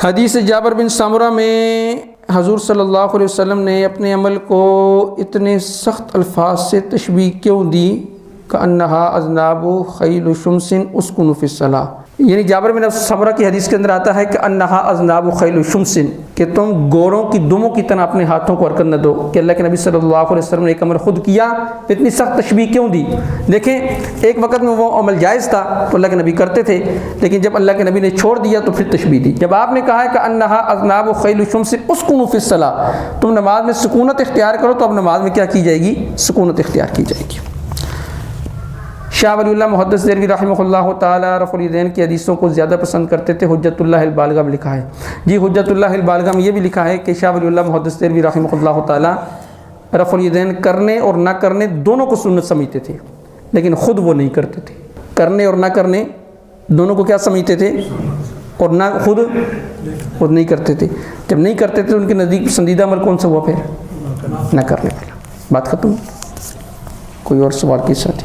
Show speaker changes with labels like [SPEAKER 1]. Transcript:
[SPEAKER 1] حدیث جابر بن سمرہ میں حضور صلی اللہ علیہ وسلم نے اپنے عمل کو اتنے سخت الفاظ سے تشبیہ کیوں دی کأنہا اذناب خیل شمس اسکن فی الصلاۃ، یعنی جابر بن سمرہ کی حدیث کے اندر آتا ہے کہ انہا اذناب خیل شمس، کہ تم گوروں کی دموں کی طرح اپنے ہاتھوں کو حرکت نہ دو، کہ اللہ کے نبی صلی اللہ علیہ وسلم نے ایک عمل خود کیا تو اتنی سخت تشبیہ کیوں دی؟ دیکھیں ایک وقت میں وہ عمل جائز تھا تو اللہ کے نبی کرتے تھے، لیکن جب اللہ کے نبی نے چھوڑ دیا تو پھر تشبیہ دی۔ جب آپ نے کہا ہے کہ انہا اذناب خیل شمس اسکنوا فی الصلاۃ، تم نماز میں سکونت اختیار کرو، تو اب نماز میں کیا کی جائے گی؟ سکونت اختیار کی جائے گی۔ شاہ ولی اللہ محدث دہلوی رحمہ اللہ تعالی رفع الیدین کی حدیثوں کو زیادہ پسند کرتے تھے۔ حجت اللہ البالغہ میں لکھا ہے، جی حجت اللہ البالغہ میں یہ بھی لکھا ہے کہ شاہ ولی اللہ محدث دہلوی رحمہ اللہ تعالی رفع الیدین کرنے اور نہ کرنے دونوں کو سنت سمجھتے تھے، لیکن خود وہ نہیں کرتے تھے۔ کرنے اور نہ کرنے دونوں کو کیا سمجھتے تھے؟ اور نہ خود نہیں کرتے تھے۔ جب نہیں کرتے تھے ان کے نزدیک پسندیدہ عمل کون سا ہوا؟ پھر نہ کرنے والا۔ بات ختم۔ کوئی اور سوال کے ساتھ؟